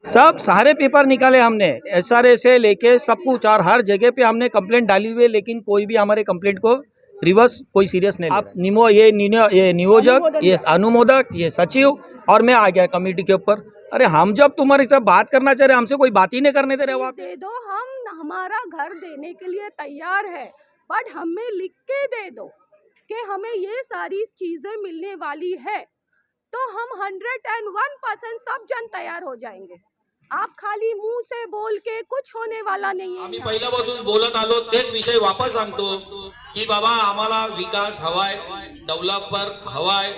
सब सारे पेपर निकाले हमने, एसआरए से लेके सब कुछ, और हर जगह पे हमने कंप्लेंट डाली हुई है, लेकिन कोई भी हमारे कंप्लेंट को रिवर्स कोई सीरियस नहीं। आप ये नियोजक, ये अनुमोदक, ये सचिव और मैं आ गया कमेटी के ऊपर। अरे हम जब तुम्हारे साथ बात करना चाह रहे, हमसे कोई बात ही नहीं करने दे रहे। वहाँ दे दो, हम हमारा घर देने के लिए तैयार है, बट हमें लिख के दे दो कि हमें ये सारी चीजें मिलने वाली है, तो हम 101% सब जन तैयार हो जाएंगे। आप खाली मुंह से बोल के कुछ होने वाला नहीं है। आम्ही पहिल्यापासून बोलत आलो तेच विषय वापस सांगतो की बाबा आम्हाला विकास हवाय, डेव्हलपर हवाय,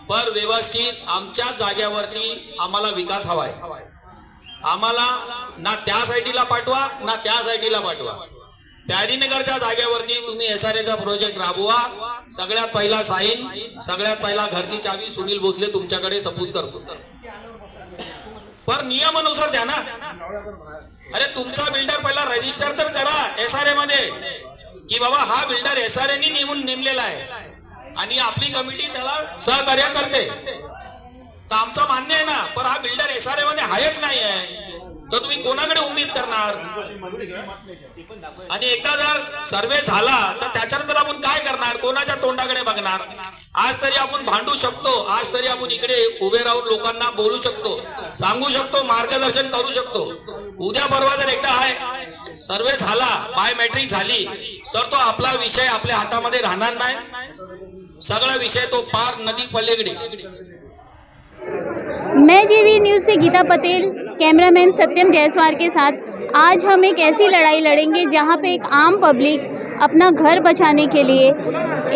पर व्यवस्थित आमच्या जाग्यावरती आम्हाला विकास हवाय। आम्हाला ना त्या साइडला पाठवा ना त्या साइडला पाठवा। प्यारीनगरच्या जाग्यावरती तुम्ही एसआरएचा प्रोजेक्ट राबवा। सगळ्यात पहिला साईन, सगळ्यात पहिला घरची चावी सुनील भोसले तुमच्याकडे सपूत करतो, पर नियमानुसार द्या ना। अरे तुमचा बिल्डर पहिला रजिस्टर तर करा एसआरए मध्ये की बाबा हा बिल्डर एसआरए नी नेमलेला आहे आणि आपली कमिटी त्याला सहकार्य करते, तर आमचं मान्य आहे ना। पण हा बिल्डर एसआरए मध्ये आहेच नाही आहे, तर तुम्ही कोणाकडे उम्मीद करणार? आणि एकदा जर सर्वे झाला तर त्याच्यानंतर आपण काय करणार? कोणाच्या तोंडाकडे बघणार? आज तरी आपण भांडू शकतो, आज तरी आपण इकडे उभे राहून लोकांना बोलू शकतो, सांगू शकतो, मार्गदर्शन करू शकतो। उद्या परवा जर एकदा आहे सर्वे झाला, बायोमेट्रिक झाली, तर तो आपला विषय आपल्या हातामध्ये राहणार नाही। सगळा विषय तो पार नदी पलीकडे। मैं जीवी न्यूज़ से गीता पटेल, कैमरामैन सत्यम जायसवाल के साथ। आज हम एक ऐसी लड़ाई लड़ेंगे जहां पे एक आम पब्लिक अपना घर बचाने के लिए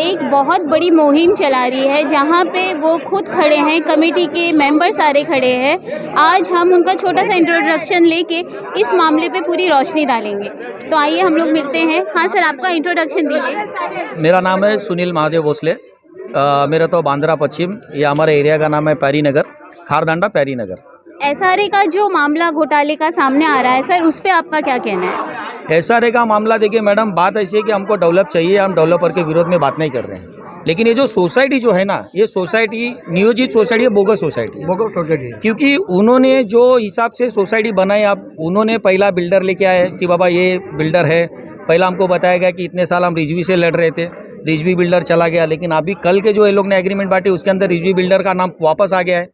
एक बहुत बड़ी मुहिम चला रही है, जहां पे वो खुद खड़े हैं, कमेटी के मेंबर सारे खड़े हैं। आज हम उनका छोटा सा इंट्रोडक्शन लेके इस मामले पे पूरी रोशनी डालेंगे। तो आइए हम लोग मिलते हैं। हाँ सर, आपका इंट्रोडक्शन दीजिए। मेरा नाम है सुनील महादेव भोसले, मेरा तो बांद्रा पश्चिम, ये हमारे एरिया का नाम है प्यारीनगर, खारदांडा प्यारीनगर। एसआरए का जो मामला घोटाले का सामने आ रहा है सर, उस पे आपका क्या कहना है? एसआरए का मामला देखिए मैडम, बात ऐसी है कि हमको डेवलप चाहिए, हम डेवलपर के विरोध में बात नहीं कर रहे हैं, लेकिन ये जो सोसाइटी जो है ना, ये सोसाइटी नियोजित सोसाइटी है, बोगस सोसाइटी है। क्योंकि उन्होंने जो हिसाब से सोसाइटी बनाई, अब उन्होंने पहला बिल्डर लेके आए कि बाबा ये बिल्डर है। पहला हमको बताया गया कि इतने साल हम रिजवी से लड़ रहे थे, रिजवी बिल्डर चला गया, लेकिन अभी कल के जो ये लोग ने एग्रीमेंट बांटे उसके अंदर रिजवी बिल्डर का नाम वापस आ गया है।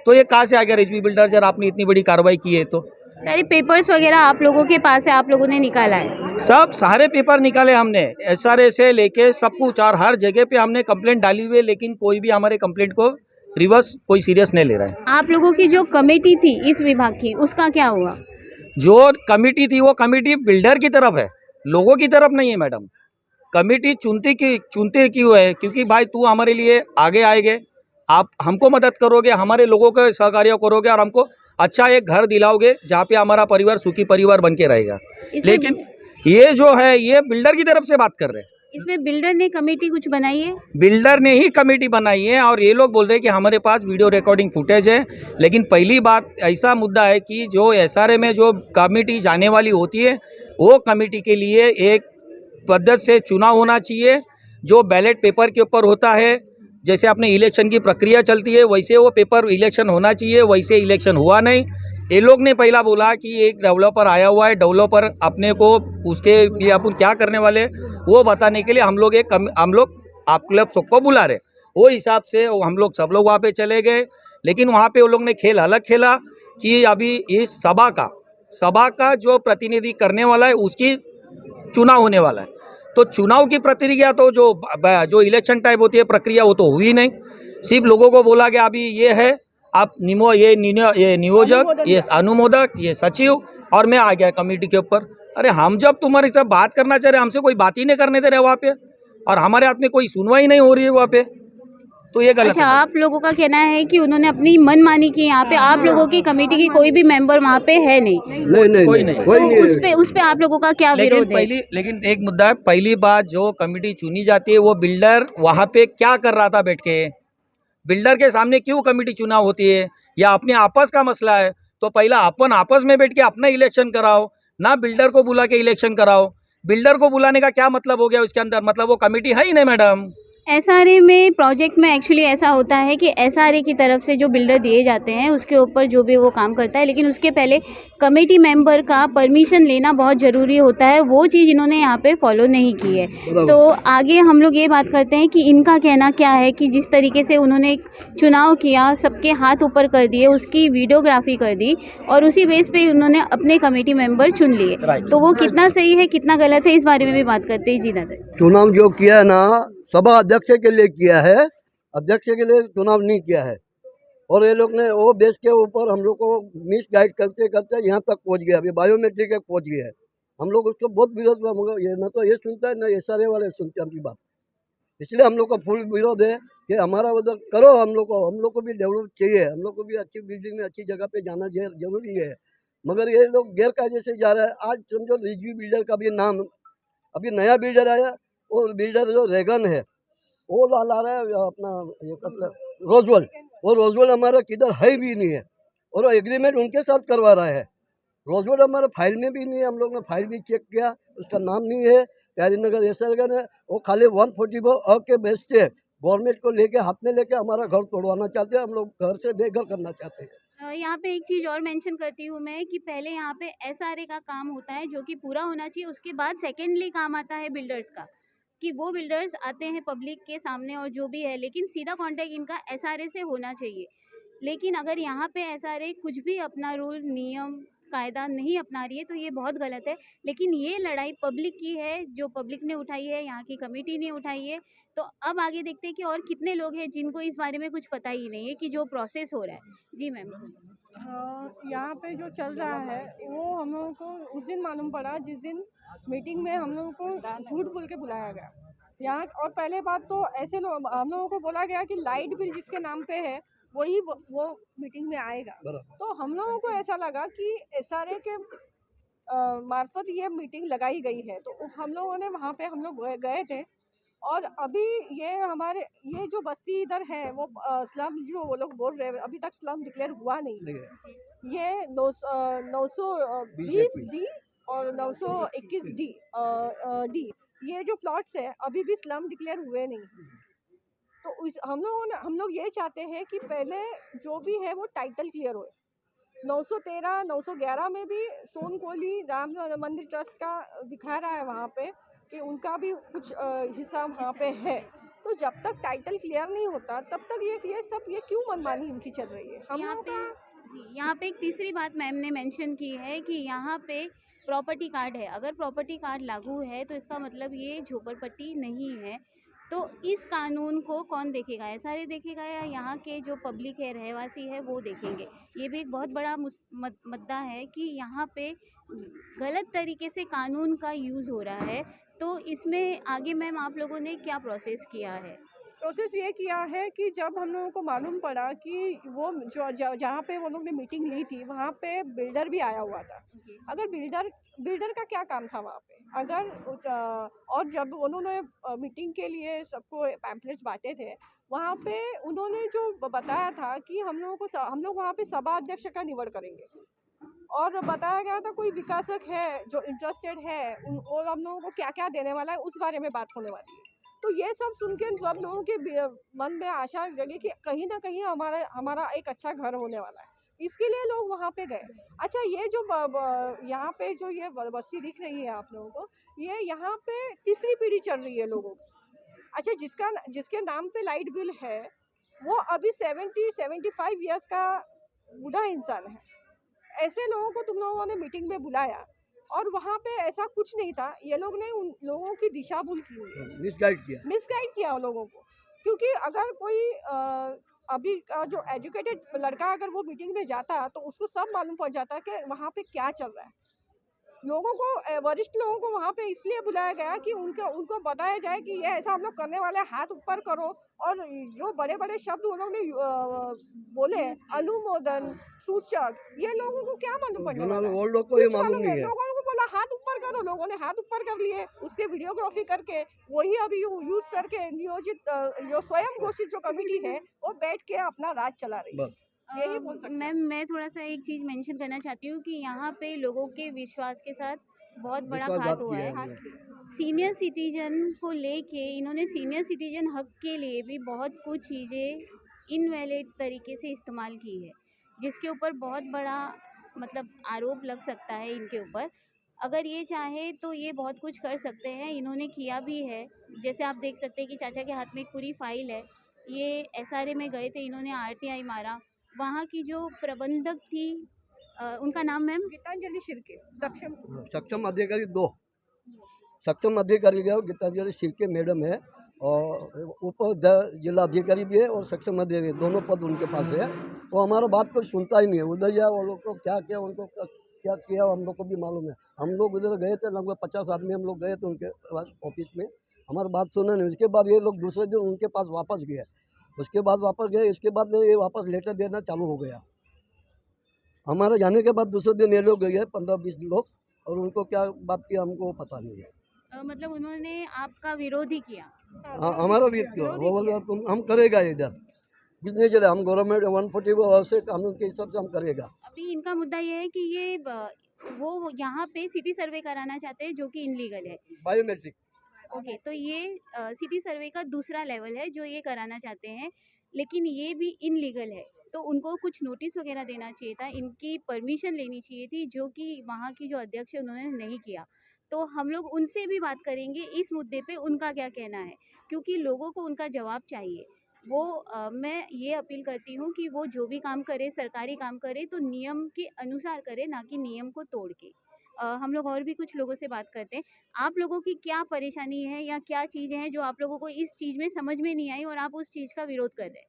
तो ये कहाँ से आ गया रिजवी बिल्डर जब आपने इतनी बड़ी कार्रवाई की है? तो सारे पेपर्स वगैरह आप लोगों के पास है, आप लोगों ने निकाला है? सब सारे पेपर निकाले हमने, एसआरए से लेके सब कुछ, और हर जगह पे हमने कंप्लेंट डाली हुई है, लेकिन कोई भी हमारे कंप्लेंट को रिवर्स कोई सीरियस नहीं ले रहा है। आप लोगों की जो कमेटी थी इस विभाग की, उसका क्या हुआ? जो कमेटी थी वो कमेटी बिल्डर की तरफ है, लोगों की तरफ नहीं है मैडम। कमेटी चुनते क्यों है? क्योंकि भाई तू हमारे लिए आगे आएगे, आप हमको मदद करोगे, हमारे लोगों को सहकार्य करोगे, और हमको अच्छा एक घर दिलाओगे जहाँ पे हमारा परिवार सुखी परिवार बन के रहेगा। लेकिन ये जो है ये बिल्डर की तरफ से बात कर रहे हैं। इसमें बिल्डर ने कमेटी कुछ बनाई है? बिल्डर ने ही कमेटी बनाई है, और ये लोग बोल रहे हैं कि हमारे पास वीडियो रिकॉर्डिंग फुटेज है। लेकिन पहली बात ऐसा मुद्दा है कि जो एसआरए में जो कमेटी जाने वाली होती है, वो कमेटी के लिए एक पद्धति से चुनाव होना चाहिए, जो बैलेट पेपर के ऊपर होता है। जैसे अपने इलेक्शन की प्रक्रिया चलती है वैसे वो पेपर इलेक्शन होना चाहिए, वैसे इलेक्शन हुआ नहीं। ये लोग ने पहला बोला कि एक डेवलपर आया हुआ है, डेवलपर अपने को उसके लिए अपन क्या करने वाले वो बताने के लिए हम लोग आप क्लब सबको बुला रहे, वो हिसाब से हम लोग सब लोग वहाँ पे चले गए। लेकिन वहाँ पे वो लोग ने खेल अलग खेला कि अभी इस सभा का जो प्रतिनिधि करने वाला है उसकी चुनाव होने वाला है। तो चुनाव की प्रक्रिया तो जो इलेक्शन टाइप होती है प्रक्रिया वो तो हुई नहीं। सिर्फ लोगों को बोला गया अभी ये है, आप ये नियोजक, ये अनुमोदक, ये सचिव और मैं आ गया कमेटी के ऊपर। अरे हम जब तुम्हारे साथ बात करना चाह रहे, हमसे कोई बात ही नहीं करने दे रहे वहाँ पे, और हमारे हाथ में कोई सुनवाई नहीं हो रही है वहाँ पे, तो ये गलत। अच्छा, आप लोगों का कहना है कि उन्होंने अपनी मनमानी की, यहाँ पे आप लोगों की कमेटी की कोई भी मेंबर वहाँ पे है नहीं? कोई नहीं। तो उस पे आप लोगों का क्या विरोध है? लेकिन एक मुद्दा है, पहली बात जो कमेटी चुनी जाती है वो बिल्डर वहाँ पे क्या कर रहा था बैठ के? बिल्डर के सामने क्यों कमेटी चुनाव होती है? या अपने आपस का मसला है तो पहला अपन आपस में बैठ के अपना इलेक्शन कराओ, ना बिल्डर को बुला के इलेक्शन कराओ। बिल्डर को बुलाने का क्या मतलब हो गया उसके अंदर? मतलब वो कमेटी है ही नहीं मैडम। एसआरए में प्रोजेक्ट में एक्चुअली ऐसा होता है कि एसआरए की तरफ से जो बिल्डर दिए जाते हैं उसके ऊपर जो भी वो काम करता है, लेकिन उसके पहले कमेटी मेंबर का परमिशन लेना बहुत ज़रूरी होता है। वो चीज़ इन्होंने यहाँ पे फॉलो नहीं की है। तो आगे हम लोग ये बात करते हैं कि इनका कहना क्या है कि जिस तरीके से उन्होंने एक चुनाव किया, सबके हाथ ऊपर कर दिए, उसकी वीडियोग्राफी कर दी और उसी बेस पे उन्होंने अपने कमेटी मेंबर चुन लिए, तो वो कितना सही है कितना गलत है, इस बारे में भी बात करते हैं। जी दादा, चुनाव जो किया है ना, सभा अध्यक्ष के लिए किया है, अध्यक्ष के लिए चुनाव नहीं किया है। और ये लोग ने वो बेस के ऊपर हम लोग को मिस गाइड करते करते यहाँ तक पहुँच गया, अभी बायोमेट्रिक तक पहुँच गया है। हम लोग उसको बहुत विरोध हुआ, मगर ये ना तो ये सुनता है ना एसआरए वाले सुनते हैं हमकी बात। इसलिए हम लोग का फुल विरोध है कि हमारा उधर करो, हम लोग को भी डेवलप चाहिए, हम लोग को भी अच्छी बिल्डिंग में अच्छी जगह पे जाना जरूरी है। मगर ये लोग गैर कायदे से जा रहे हैं। आज समझो रिजवी बिल्डर का भी नाम, अभी नया बिल्डर आया, और बिल्डर जो रेगन है वो ला रहा है अपना ये रोजवेल। वो रोजवेल हमारा किधर है भी नहीं है, और एग्रीमेंट उनके साथ करवा रहा है। रोजवेल हमारे फाइल में भी नहीं है, हम लोग ने फाइल भी चेक किया, उसका नाम नहीं है। प्यारी नगर एसआरगन है, वो खाली 144 के बेस से गवर्नमेंट को लेके हाथ में लेके हमारा घर तोड़वाना चाहते हैं। हम लोग घर से बेघर करना चाहते हैं। यहाँ पे एक चीज़ और मेंशन करती हूँ मैं कि पहले यहाँ पे एसआरए का काम होता है जो कि पूरा होना चाहिए, उसके बाद सेकेंडली काम आता है बिल्डर्स का, कि वो बिल्डर्स आते हैं पब्लिक के सामने और जो भी है, लेकिन सीधा कांटेक्ट इनका एसआरए से होना चाहिए। लेकिन अगर यहाँ पे एसआरए कुछ भी अपना रूल नियम कायदा नहीं अपना रही है तो ये बहुत गलत है। लेकिन ये लड़ाई पब्लिक की है, जो पब्लिक ने उठाई है, यहाँ की कमेटी ने उठाई है। तो अब आगे देखते हैं कि और कितने लोग हैं जिनको इस बारे में कुछ पता ही नहीं है कि जो प्रोसेस हो रहा है। जी मैम। यहाँ पे जो चल रहा है वो हम लोगों को उस दिन मालूम पड़ा जिस दिन मीटिंग में हम लोगों को झूठ बोल के बुलाया गया यहाँ। और पहले बात तो ऐसे लोग हम लोगों को बोला गया कि लाइट बिल जिसके नाम पे है वही वो मीटिंग में आएगा। तो हम लोगों को ऐसा लगा कि एसआरए के मार्फत ये मीटिंग लगाई गई है। तो हम लोगों ने वहाँ पे हम लोग गए थे। और अभी ये जो बस्ती इधर है वो स्लम जो वो लोग बोल रहे हैं, अभी तक स्लम डिक्लेयर हुआ नहीं है। ये 920 डी और 921 डी ये जो प्लॉट्स है अभी भी स्लम डिक्लेयर हुए नहीं। तो हम लोग ये चाहते हैं कि पहले जो भी है वो टाइटल क्लियर हो। 913 911 में भी सोनकोली राम मंदिर ट्रस्ट का दिखा रहा है वहाँ पे कि उनका भी कुछ हिस्सा वहाँ पे है। तो जब तक टाइटल क्लियर नहीं होता तब तक ये क्यों मनमानी इनकी चल रही है। हम लोग यहाँ पे एक तीसरी बात मैम ने मेंशन की है कि यहाँ पे प्रॉपर्टी कार्ड है। अगर प्रॉपर्टी कार्ड लागू है तो इसका मतलब ये झोपड़पट्टी नहीं है। तो इस कानून को कौन देखेगा? एसआरए देखेगा या यहाँ के जो पब्लिक है, रहवासी है, वो देखेंगे? ये भी एक बहुत बड़ा मुद्दा है कि यहाँ पे गलत तरीके से कानून का यूज़ हो रहा है। तो इसमें आगे मैम आप लोगों ने क्या प्रोसेस किया है? प्रोसेस ये किया है कि जब हम लोगों को मालूम पड़ा कि वो जहाँ पे वो लोग ने मीटिंग ली थी वहाँ पे बिल्डर भी आया हुआ था। अगर बिल्डर का क्या काम था वहाँ पे? और जब उन्होंने मीटिंग के लिए सबको पैम्पलेट्स बांटे थे वहाँ पे उन्होंने जो बताया था कि हम लोग वहाँ पे सभा अध्यक्ष का निवड़ करेंगे। और बताया गया था कोई विकासक है जो इंटरेस्टेड है और हम लोगों को क्या क्या देने वाला है उस बारे में बात होने वाली है। तो ये सब सुन के सब लोगों के मन में आशा जगी कि कहीं ना कहीं हमारा एक अच्छा घर होने वाला है। इसके लिए लोग वहाँ पे गए। अच्छा, ये जो यहाँ पे जो ये बस्ती दिख रही है आप लोगों को, ये यहाँ पे तीसरी पीढ़ी चल रही है लोगों की। अच्छा, जिसके नाम पे लाइट बिल है वो अभी 70-75 ईयर्स का बूढ़ा इंसान है। ऐसे लोगों को तुम लोगों ने मीटिंग में बुलाया और वहाँ पे ऐसा कुछ नहीं था। ये लोग ने उन लोगों की दिशा भूल की हुई है, मिसगाइड किया उन लोगों को। क्योंकि अगर कोई अभी का जो एजुकेटेड लड़का अगर वो मीटिंग में जाता तो उसको सब मालूम पड़ जाता कि वहाँ पे क्या चल रहा है। लोगों को, वरिष्ठ लोगों को वहाँ पे इसलिए बुलाया गया कि उनको बताया जाए कि ये ऐसा हम लोग करने वाले, हाथ ऊपर करो। और जो बड़े बड़े शब्द उन्होंने बोले, अनुमोदन, सूचक, ये लोगों को क्या मालूम पड़ने वाला है? लोगों को बोला हाथ ऊपर करो, लोगों ने हाथ ऊपर कर लिए। उसके वीडियोग्राफी करके वही अभी यूज करके नियोजित जो स्वयं घोषित जो कमेटी है वो बैठ के अपना राज चला रही है। यही बोल सकते हैं। मैम, मैं थोड़ा सा एक चीज़ मेंशन करना चाहती हूँ कि यहाँ पे लोगों के विश्वास के साथ बहुत बड़ा घात हुआ है। सीनियर सिटीजन को लेके इन्होंने सीनियर सिटीजन हक के लिए भी बहुत कुछ चीज़ें इनवैलिड तरीके से इस्तेमाल की है, जिसके ऊपर बहुत बड़ा मतलब आरोप लग सकता है इनके ऊपर। अगर ये चाहे तो ये बहुत कुछ कर सकते हैं, इन्होंने किया भी है। जैसे आप देख सकते हैं कि चाचा के हाथ में एक पूरी फाइल है, ये एसआरए में गए थे, इन्होंने आरटीआई मारा। वहाँ की जो प्रबंधक थी उनका नाम मैम गीतांजलि शिर्के, सक्षम अधिकारी 2 सक्षम अधिकारी है, गीतांजलि शिर्के मैडम है, और उप जिला अधिकारी भी है और सक्षम अधिकारी, दोनों पद उनके पास है। वो हमारा बात को सुनता ही नहीं है। उधर या वो लोग को क्या किया, उनको क्या किया हम लोग को भी मालूम है। हम लोग उधर गए थे, लगभग 50 आदमी हम लोग गए थे उनके ऑफिस में, हमारी बात सुना नहीं। उसके बाद ये लोग दूसरे दिन उनके पास वापस गए, उसके बाद वापस गए, इसके बाद ये वापस लेटर देना चालू हो गया। हमारे जाने के बाद दूसरे दिन ये लोग गए 15-20 लोग, और उनको क्या बात किया हमको पता नहीं है। मतलब उन्होंने आपका विरोध ही किया। हाँ, हमारा भी क्यों, वो बोला तुम हम करेगा इधर बिजनेस चले, हम गवर्नमेंट 140 से कानून के हिसाब से हम करेगा। अभी इनका मुद्दा ये है कि ये वो यहाँ पे सिटी सर्वे कराना चाहते हैं जो कि इनलीगल है। बायोमेट्रिक ओके, तो ये सिटी सर्वे का दूसरा लेवल है जो ये कराना चाहते हैं, लेकिन ये भी इनलीगल है। तो उनको कुछ नोटिस वगैरह देना चाहिए था, इनकी परमिशन लेनी चाहिए थी, जो कि वहाँ की जो अध्यक्ष है उन्होंने नहीं किया। तो हम लोग उनसे भी बात करेंगे इस मुद्दे पे, उनका क्या कहना है, क्योंकि लोगों को उनका जवाब चाहिए। वो मैं ये अपील करती हूँ कि वो जो भी काम करे, सरकारी काम करे तो नियम के अनुसार करे, ना कि नियम को तोड़ के। हम लोग और भी कुछ लोगों से बात करते हैं। आप लोगों की क्या परेशानी है या क्या चीज़ें हैं जो आप लोगों को इस चीज़ में समझ में नहीं आई और आप उस चीज़ का विरोध कर रहे हैं?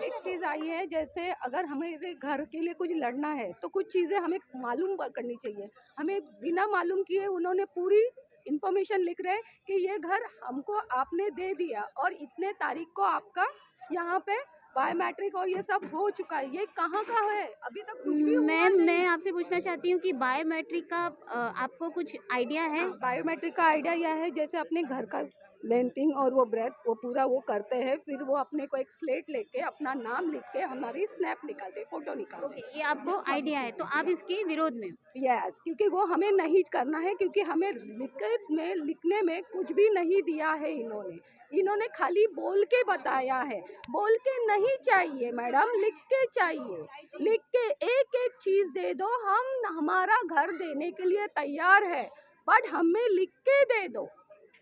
एक चीज़ आई है, जैसे अगर हमें घर के लिए कुछ लड़ना है तो कुछ चीज़ें हमें मालूम करनी चाहिए। हमें बिना मालूम किए उन्होंने पूरी इन्फॉर्मेशन लिख रहे हैं कि ये घर हमको आपने दे दिया और इतने तारीख को आपका यहाँ पे बायोमेट्रिक और ये सब हो चुका है। ये कहाँ का है, अभी तक कुछ भी हुआ मैम, नहीं। मैं आपसे पूछना चाहती हूँ कि बायोमेट्रिक का आपको कुछ आइडिया है? बायोमेट्रिक का आइडिया यह है, जैसे अपने घर का लेंथिंग और वो ब्रेथ वो पूरा वो करते हैं, फिर वो अपने को एक स्लेट लेके अपना नाम लिख के हमारी स्नैप निकालते, फोटो निकालते। ओके, ये आपको आइडिया है, तो आप इसके विरोध में हो? यस, क्योंकि वो हमें नहीं करना है, क्योंकि हमें लिखने में कुछ भी नहीं दिया है इन्होंने खाली बोल के बताया है। बोल के नहीं चाहिए मैडम, लिख के चाहिए। लिख के एक एक चीज़ दे दो, हम हमारा घर देने के लिए तैयार है, बट हमें लिख के दे दो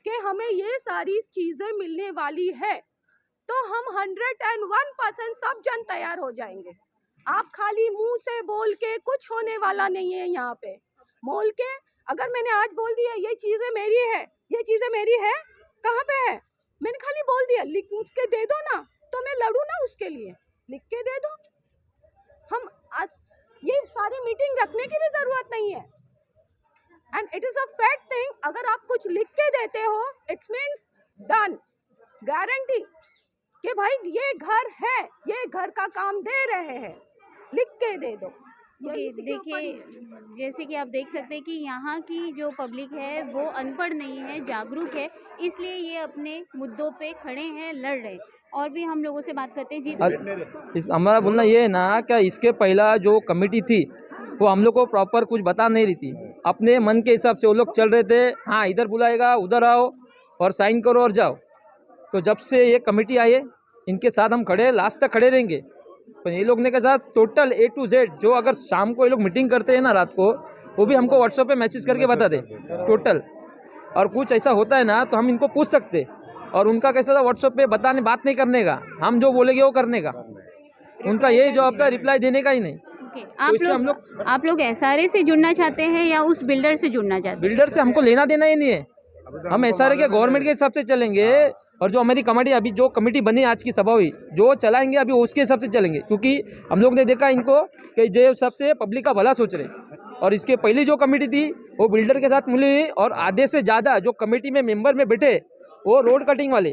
कि हमें ये सारी चीज़ें मिलने वाली है, तो हम 101% सब जन तैयार हो जाएंगे। आप खाली मुंह से बोल के कुछ होने वाला नहीं है। यहाँ पे बोल के अगर मैंने आज बोल दिया ये चीज़ें मेरी है, ये चीज़ें मेरी है, कहाँ पे है, मैंने खाली बोल दिया, लिख के दे दो ना, तो मैं लड़ूँ ना उसके लिए, लिख के दे दो। हम आज ये सारी मीटिंग रखने की भी ज़रूरत नहीं है। And it is a fact thing, अगर आप कुछ लिख के देते हो इट्स मीन्स डन, गारंटी कि भाई ये घर है, ये घर का काम दे रहे हैं, लिख के दे दो। देखिए, जैसे कि आप देख सकते हैं कि यहाँ की जो पब्लिक है वो अनपढ़ नहीं है, जागरूक है, इसलिए ये अपने मुद्दों पे खड़े हैं, लड़ रहे हैं। और भी हम लोगों से बात करते हैं जी। हमारा बोलना ये है ना कि इसके पहला जो कमेटी थी वो हम लोग को प्रॉपर कुछ बता नहीं रही थी, अपने मन के हिसाब से वो लोग चल रहे थे। हाँ, इधर बुलाएगा उधर आओ और साइन करो और जाओ। तो जब से ये कमेटी आई है इनके साथ हम खड़े, लास्ट तक खड़े रहेंगे। तो ये लोग ने के साथ टोटल A to Z, जो अगर शाम को ये लोग मीटिंग करते हैं ना रात को, वो भी हमको व्हाट्सएप पे मैसेज करके बता दे टोटल। और कुछ ऐसा होता है ना तो हम इनको पूछ सकते, और उनका कैसा था व्हाट्सएप पे बात नहीं करने का, हम जो बोलेंगे वो करने का, उनका यही जवाब था, रिप्लाई देने का ही नहीं। आप लोग SRA से जुड़ना चाहते हैं या उस बिल्डर से जुड़ना चाहते हैं? बिल्डर से हमको लेना देना ही नहीं है, हम SRA के गवर्नमेंट के हिसाब से चलेंगे। और जो हमारी कमेटी अभी जो कमेटी बनी, आज की सभा हुई, जो चलाएंगे अभी उसके हिसाब से चलेंगे, क्योंकि हम लोग ने देखा इनको कि जो सबसे पब्लिक का भला सोच रहे। और इसके पहली जो कमेटी थी वो बिल्डर के साथ मिली हुई, और आधे से ज़्यादा जो कमेटी में मेंबर में बैठे वो रोड कटिंग वाले।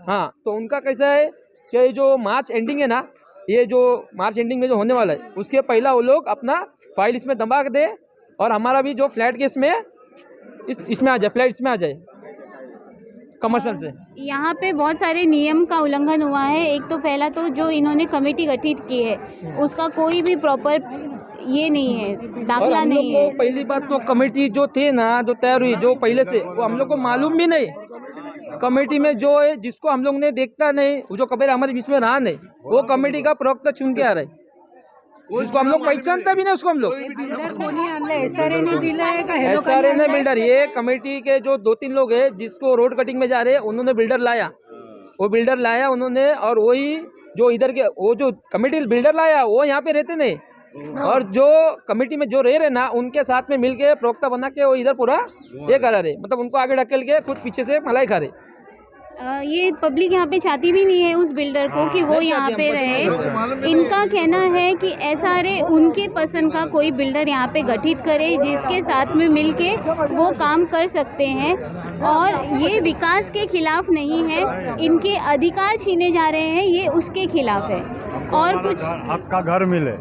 हाँ, तो उनका कैसा है कि जो मार्च एंडिंग है ना, ये जो मार्च एंडिंग में जो होने वाला है उसके पहला वो लोग अपना फाइल इसमें दबा दे, और हमारा भी जो फ्लैट के इसमें इसमें आ जाए, फ्लैट इसमें आ जाए कमर्शियल से। यहाँ पे बहुत सारे नियम का उल्लंघन हुआ है। एक तो पहला तो जो इन्होंने कमेटी गठित की है उसका कोई भी प्रॉपर ये नहीं है, और दाखला हम लोग नहीं को है। पहली बात तो कमेटी जो थे ना, जो तैयार हुई जो पहले से, वो हम लोग को मालूम भी नहीं। कमेटी में जो है जिसको हम लोग ने देखता नहीं, वो जो कभी हमारे बीच में रहा नहीं, वो कमेटी का प्रवक्ता चुन के आ रहे, जिसको हम लोग पहचानता भी नहीं उसको हम लोग। SRA ने बिल्डर, ये कमेटी के जो 2-3 लोग हैं जिसको रोड कटिंग में जा रहे हैं, उन्होंने बिल्डर लाया, वो बिल्डर लाया उन्होंने, और वही जो इधर के वो जो कमेटी बिल्डर लाया वो यहाँ पे रहते नहीं, और जो कमेटी में जो रह रहे ना उनके साथ में मिलके प्रवक्ता बना के वो इधर पूरा ये करा रहे, मतलब उनको आगे ढकेल के खुद पीछे से मलाई खा रहे। ये पब्लिक यहाँ पे चाहती भी नहीं है उस बिल्डर को कि वो यहाँ पे रहे। इनका कहना है कि SRA उनके पसंद का कोई बिल्डर यहाँ पे गठित करे जिसके साथ में मिलके वो काम कर सकते हैं, और ये विकास के खिलाफ नहीं है, इनके अधिकार छीने जा रहे हैं, ये उसके खिलाफ है। और कुछ हक का घर मिले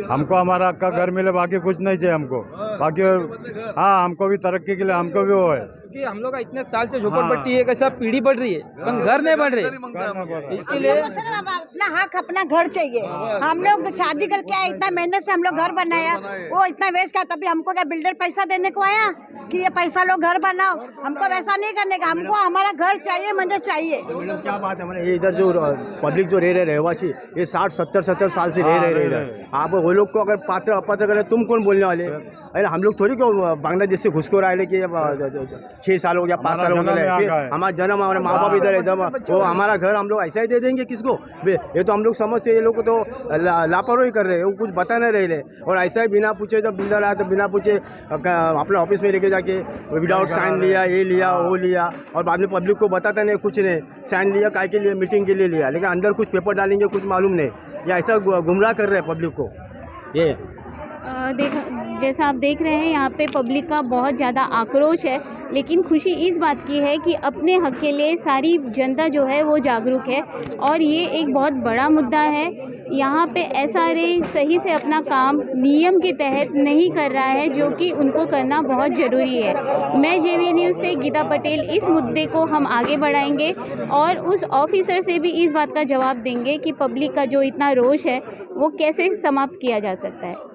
हमको, हमारा हक का घर मिले, बाकी कुछ नहीं चाहिए हमको। बाकी हाँ, हमको भी तरक्की के लिए हमको भी वो है, क्योंकि हम लोग का इतने साल से झोपड़पट्टी है, कैसा पीढ़ी बढ़ रही है, पर घर नहीं बढ़ रहे। इसके लिए अपना हक, अपना घर चाहिए। हम लोग शादी करके आए, इतना मेहनत से हम लोग घर बनाया, वो इतना वेस्ट का, तभी हमको क्या बिल्डर पैसा देने को आया कि ये पैसा लो घर बनाओ? हमको वैसा नहीं करने का, हमको हमारा घर चाहिए, मंदिर चाहिए। मैडम क्या बात है, हमारे ये इधर जो पब्लिक जो रह रहे रहवासी, ये 60-70 साल से रह रहे इधर। आप वो लोग को अगर पात्र अपात्र करें, तुम कौन बोलने वाले? अरे हम लोग थोड़ी क्यों बांग्लादेश से घुसखोर आए कि 6 साल हो गया, 5 साल हो गए, हमारा जन्म, हमारे माँ बाप इधर है, जब वो हमारा घर हम लोग ऐसा ही दे देंगे किसको? ये तो हम लोग समझ से, ये लोग तो लापरवाही कर रहे हैं, वो कुछ बता नहीं रहे। और ऐसा ही बिना पूछे जब बिल्डर आया तो बिना पूछे अपने ऑफिस में लेके जाके विदाउट साइन लिया, ये लिया वो लिया, और बाद में पब्लिक को बताता नहीं कुछ नहीं। साइन लिया काय के लिए? मीटिंग के लिए लिया, लेकिन अंदर कुछ पेपर डालेंगे कुछ मालूम नहीं, या ऐसा गुमराह कर रहे हैं पब्लिक को। ये जैसा आप देख रहे हैं यहाँ पे पब्लिक का बहुत ज़्यादा आक्रोश है, लेकिन खुशी इस बात की है कि अपने हक के लिए सारी जनता जो है वो जागरूक है, और ये एक बहुत बड़ा मुद्दा है। यहाँ पे SRA सही से अपना काम नियम के तहत नहीं कर रहा है, जो कि उनको करना बहुत ज़रूरी है। मैं JV न्यूज़ से गीता पटेल, इस मुद्दे को हम आगे बढ़ाएंगे और उस ऑफिसर से भी इस बात का जवाब देंगे कि पब्लिक का जो इतना रोष है वो कैसे समाप्त किया जा सकता है।